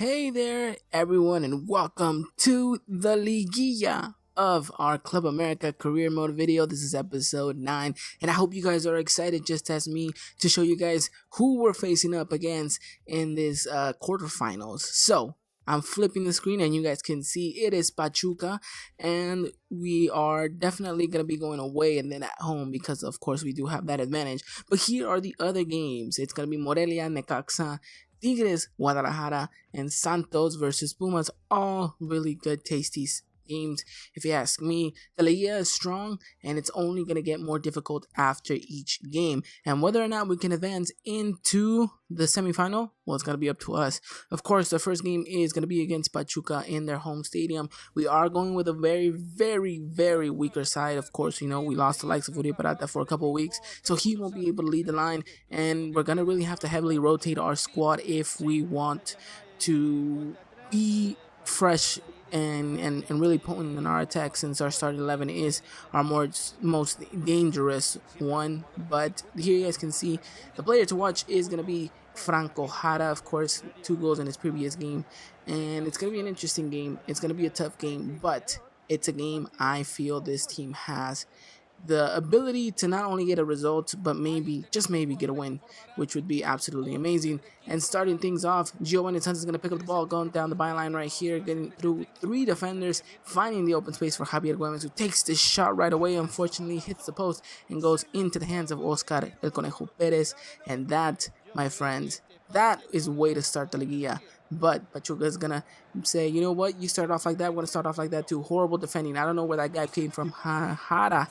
Hey there, everyone, and welcome to the Liguilla of our Club America Career Mode video. This is episode 9, and I hope you guys are excited, just as me, to show you guys who we're facing up against in this quarterfinals. So, I'm flipping the screen, and you guys can see it is Pachuca, and we are definitely going to be going away and then at home because, of course, we do have that advantage. But here are the other games. It's going to be Morelia, Necaxa, Tigres, Guadalajara, and Santos versus Pumas. All really good, tasty games. If you ask me, the Liga is strong and it's only going to get more difficult after each game. And whether or not we can advance into the semifinal, well, it's going to be up to us. Of course, the first game is going to be against Pachuca in their home stadium. We are going with a very weaker side. Of course, we lost the likes of Uribe Parata for a couple of weeks, so he won't be able to lead the line, and we're going to really have to heavily rotate our squad if we want to be fresh and really potent in our attack, since our starting 11 is our most dangerous one. But here you guys can see the player to watch is going to be Franco Jara. Of course, 2 goals in his previous game, and it's going to be an interesting game. It's going to be a tough game, but it's a game I feel this team has the ability to not only get a result, but just maybe get a win, which would be absolutely amazing. And starting things off, Giovanni Santos is going to pick up the ball, going down the byline right here, getting through 3 defenders, finding the open space for Javier Gomez, who takes this shot right away. Unfortunately, hits the post and goes into the hands of Oscar El Conejo Perez. And that, my friends, that is a way to start the Liguilla. But Pachuca is going to say, you know what, you start off like that, we're going to start off like that too. Horrible defending. I don't know where that guy came from. Jara,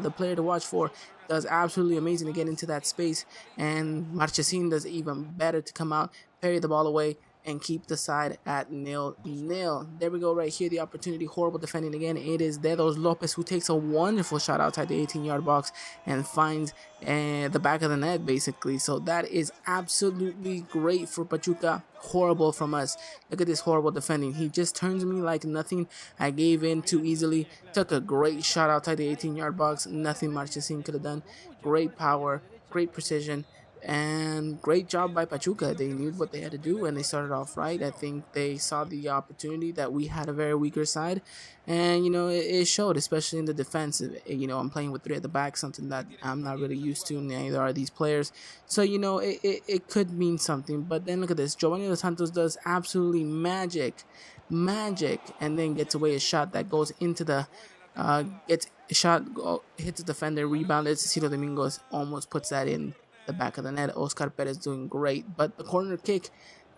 the player to watch for, does absolutely amazing to get into that space. And Marchesin does even better to come out, parry the ball away, and keep the side at 0-0. There we go right here, the opportunity. Horrible defending again. It is Dedos Lopez who takes a wonderful shot outside the 18-yard box and finds the back of the net, basically. So that is absolutely great for Pachuca. Horrible from us. Look at this horrible defending. He just turns me like nothing. I gave in too easily. Took a great shot outside the 18-yard box. Nothing Marchesin could have done. Great power, great precision, and great job by Pachuca. They knew what they had to do, and they started off right. I think they saw the opportunity that we had a very weaker side, and it showed, especially in the defense. I'm playing with 3 at the back, something that I'm not really used to. Neither are these players, so it could mean something. But then look at this. Giovanni Dos Santos does absolutely magic, and then gets away a shot that goes into the hits the defender, rebounded. Cecilio Domingos almost puts that in the back of the net. Oscar Perez doing great, but the corner kick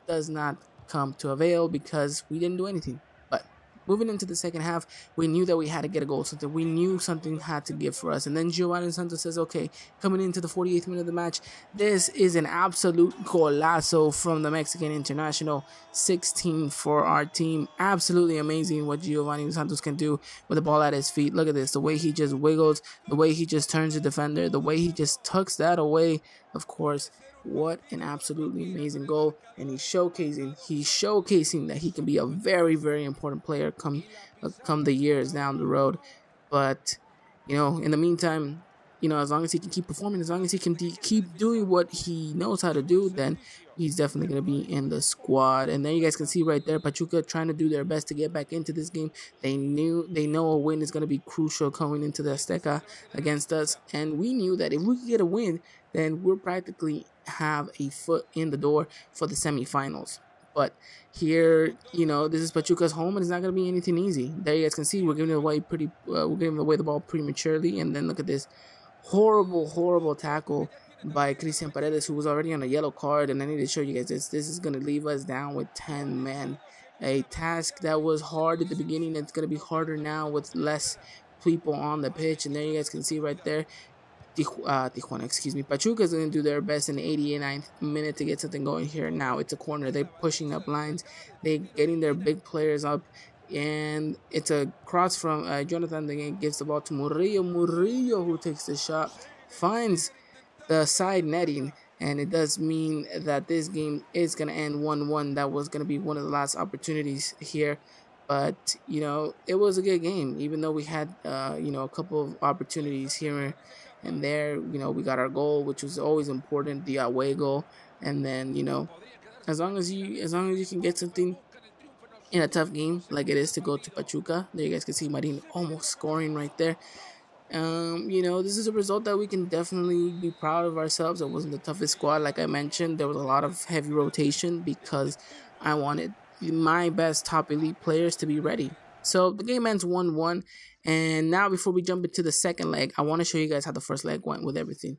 does not come to avail because we didn't do anything. But moving into the second half, we knew that we had to get a goal. We knew something had to give for us. And then Giovanni Santos says, okay, coming into the 48th minute of the match, this is an absolute golazo from the Mexican international. 16 for our team. Absolutely amazing what Giovanni Santos can do with the ball at his feet. Look at this, the way he just wiggles, the way he just turns the defender, the way he just tucks that away. Of course, what an absolutely amazing goal. And he's showcasing that he can be a very important player come the years down the road. But in the meantime, as long as he can keep performing, as long as he can keep doing what he knows how to do, then he's definitely going to be in the squad. And then you guys can see right there, Pachuca trying to do their best to get back into this game. They know a win is going to be crucial coming into the Azteca against us. And we knew that if we could get a win, then we'll practically have a foot in the door for the semifinals. But here, this is Pachuca's home, and it's not going to be anything easy. There you guys can see we're giving away the ball prematurely. And then look at this horrible tackle by Christian Paredes, who was already on a yellow card. And I need to show you guys this. This is going to leave us down with 10 men. A task that was hard at the beginning. It's going to be harder now with less people on the pitch. And there you guys can see right there, Pachuca is going to do their best in the 89th minute to get something going here. Now it's a corner. They're pushing up lines. They're getting their big players up. And it's a cross from Jonathan. Then gives the ball to Murillo, who takes the shot, finds the side netting. And it does mean that this game is going to end 1-1. That was going to be one of the last opportunities here. But, it was a good game, even though we had, a couple of opportunities here and there. We got our goal, which was always important, the away goal. And then, as long as you can get something in a tough game like it is to go to Pachuca. There you guys can see Marin almost scoring right there. This is a result that we can definitely be proud of ourselves. It wasn't the toughest squad, like I mentioned. There was a lot of heavy rotation because I wanted my best top elite players to be ready. So the game ends 1-1. And now before we jump into the second leg, I want to show you guys how the first leg went with everything.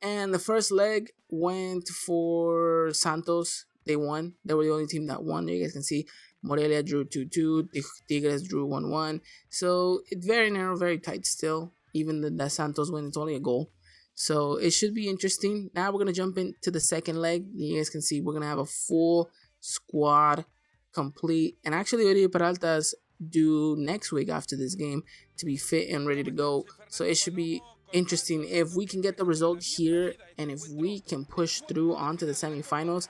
And the first leg went for Santos. They won. They were the only team that won. There you guys can see Morelia drew 2-2. Tigres drew 1-1. So it's very narrow, very tight still. Even the Santos win, it's only a goal. So it should be interesting. Now we're going to jump into the second leg. You guys can see we're going to have a full squad complete. And actually, Oribe Peralta's due next week after this game to be fit and ready to go. So it should be interesting if we can get the result here, and if we can push through onto the semifinals.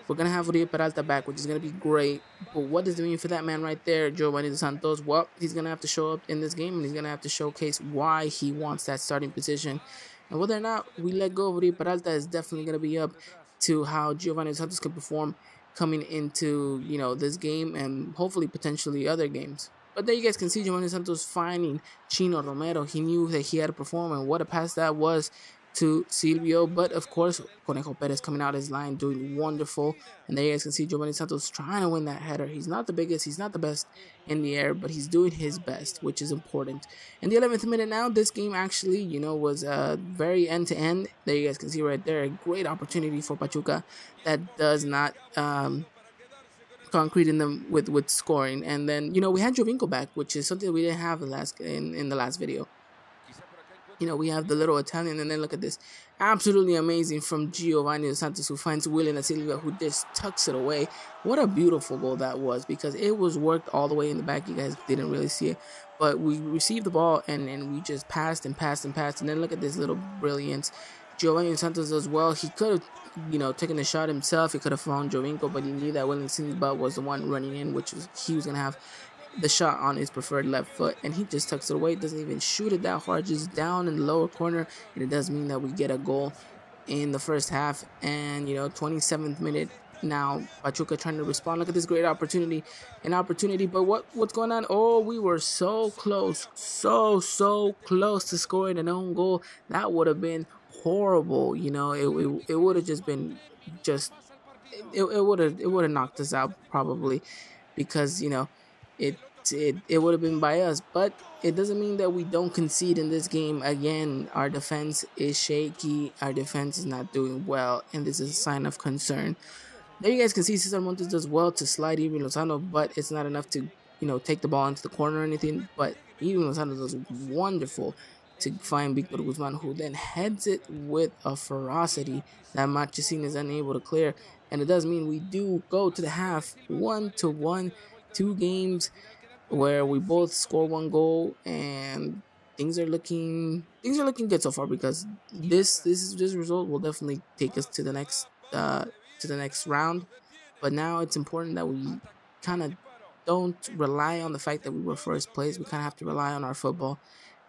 We're gonna have Uribe Peralta back, which is gonna be great. But what does it mean for that man right there, Giovanni Dos Santos? Well, he's gonna have to show up in this game, and he's gonna have to showcase why he wants that starting position. And whether or not we let go of Uribe Peralta is definitely gonna be up to how Giovanni Dos Santos can perform coming into this game and hopefully potentially other games. But there you guys can see Giovanni Santos finding Chino Romero. He knew that he had to perform, and what a pass that was to Silvio. But of course, Conejo Perez coming out his line, doing wonderful. And there you guys can see Giovanni Santos trying to win that header. He's not the biggest, he's not the best in the air, but he's doing his best, which is important. In the 11th minute now, this game actually, was very end-to-end. There you guys can see right there, a great opportunity for Pachuca that does not concrete in them with scoring. And then we had Jovinko back, which is something we didn't have in the last video. We have the little Italian, and then look at this, absolutely amazing from Giovanni Dos Santos, who finds William Da Silva, who just tucks it away. What a beautiful goal that was, because it was worked all the way in the back. You guys didn't really see it, but we received the ball and we just passed and passed and passed. And then look at this little brilliance. Giovanni Dos Santos as well. He could have, taken the shot himself. He could have found Jovinko, but he knew that William Silva was the one running in, which was he was gonna have the shot on his preferred left foot, and he just tucks it away. Doesn't even shoot it that hard, just down in the lower corner. And it does mean that we get a goal in the first half. And 27th minute now, Pachuca trying to respond. Look at this great opportunity, but what's going on? Oh, we were so close, so close to scoring an own goal. That would have been horrible. It would have just been it would have knocked us out probably, because it would have been by us. But it doesn't mean that we don't concede in this game. Again, our defense is shaky, our defense is not doing well, and this is a sign of concern. There you guys can see Cesar Montes does well to slide Irving Lozano, but it's not enough to take the ball into the corner or anything. But Irving Lozano does wonderful to find Victor Guzman, who then heads it with a ferocity that Marchesín is unable to clear. And it does mean we do go to the half 1-1, 2 games where we both score 1 goal, and things are looking good so far, because this result will definitely take us to the next round. But now it's important that we kind of don't rely on the fact that we were first place. We kind of have to rely on our football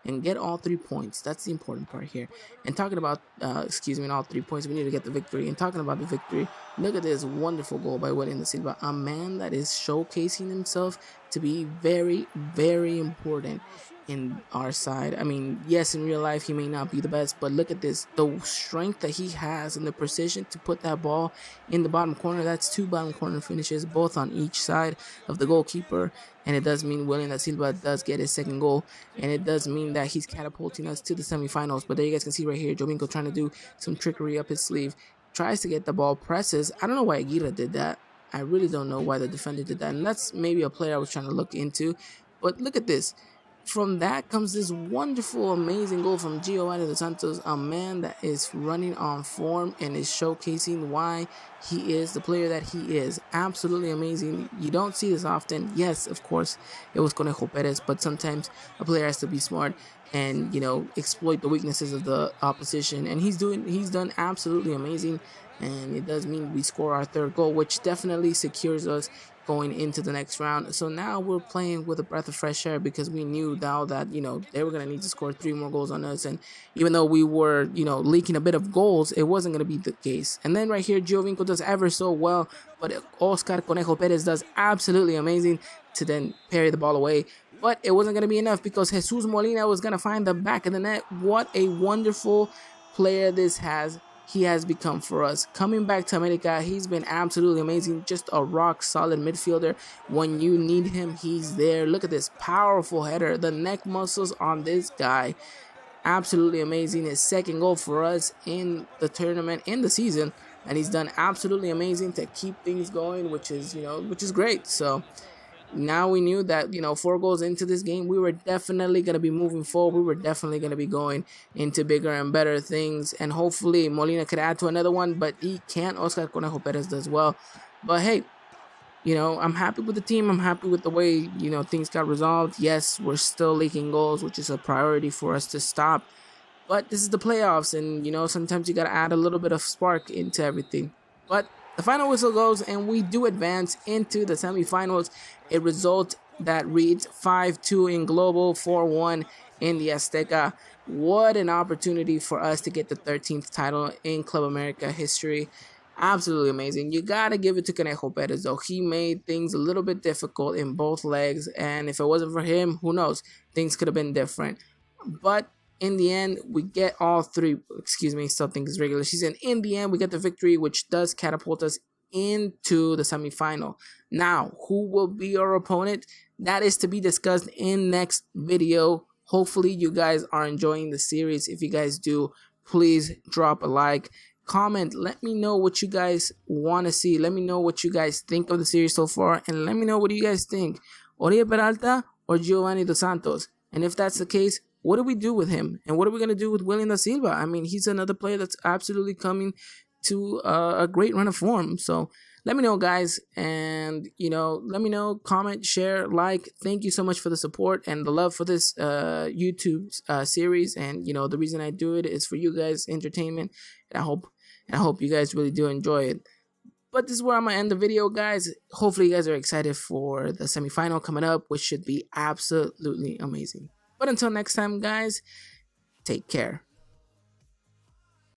and get all 3 points. That's the important part here. And talking about, all 3 points, we need to get the victory. And talking about the victory, look at this wonderful goal by William Da Silva, a man that is showcasing himself to be very, very important in our side. I mean, yes, in real life he may not be the best, but look at this, the strength that he has and the precision to put that ball in the bottom corner. That's 2 bottom corner finishes, both on each side of the goalkeeper. And it does mean William Da Silva does get his 2nd goal, and it does mean that he's catapulting us to the semifinals. But there you guys can see right here, Jovinko trying to do some trickery up his sleeve, tries to get the ball, presses. I don't know why Aguirre did that. I really don't know why the defender did that, and that's maybe a player I was trying to look into. But look at this. From that comes this wonderful, amazing goal from Giovanni Dos Santos, a man that is running on form and is showcasing why he is the player that he is. Absolutely amazing. You don't see this often. Yes, of course, it was Conejo Perez, but sometimes a player has to be smart and exploit the weaknesses of the opposition. And he's done absolutely amazing. And it does mean we score our 3rd goal, which definitely secures us going into the next round. So now we're playing with a breath of fresh air because we knew now that, they were going to need to score 3 more goals on us. And even though we were, leaking a bit of goals, it wasn't going to be the case. And then right here, Giovinco does ever so well, but Oscar Conejo Perez does absolutely amazing to then parry the ball away. But it wasn't going to be enough because Jesus Molina was going to find the back of the net. What a wonderful player he has become for us. Coming back to America, he's been absolutely amazing. Just a rock solid midfielder. When you need him, he's there. Look at this powerful header. The neck muscles on this guy, absolutely amazing. His second goal for us in the tournament, in the season, and he's done absolutely amazing to keep things going, which is great. So now we knew that 4 goals into this game, we were definitely going to be moving forward. We were definitely going to be going into bigger and better things, and hopefully Molina could add to another one, but he can't. Oscar Conejo Perez does well. But hey, I'm happy with the team. I'm happy with the way things got resolved. Yes, we're still leaking goals, which is a priority for us to stop, but this is the playoffs, and sometimes you got to add a little bit of spark into everything. But the final whistle goes, and we do advance into the semifinals. A result that reads 5-2 in Global, 4-1 in the Azteca. What an opportunity for us to get the 13th title in Club America history. Absolutely amazing. You got to give it to Conejo Perez, though. He made things a little bit difficult in both legs, and if it wasn't for him, who knows? Things could have been different. But in the end, we get all 3. Still think it's regular season. In the end, we get the victory, which does catapult us into the semifinal. Now, who will be our opponent? That is to be discussed in next video. Hopefully, you guys are enjoying the series. If you guys do, please drop a like, comment. Let me know what you guys want to see. Let me know what you guys think of the series so far, and let me know what do you guys think, Oriol Peralta or Giovanni Dos Santos? And if that's the case, what do we do with him? And what are we going to do with William Da Silva? I mean, he's another player that's absolutely coming to a great run of form. So let me know, guys. And, let me know, comment, share, like. Thank you so much for the support and the love for this YouTube series. And, the reason I do it is for you guys' entertainment. And I hope you guys really do enjoy it. But this is where I'm going to end the video, guys. Hopefully you guys are excited for the semifinal coming up, which should be absolutely amazing. But until next time, guys, take care.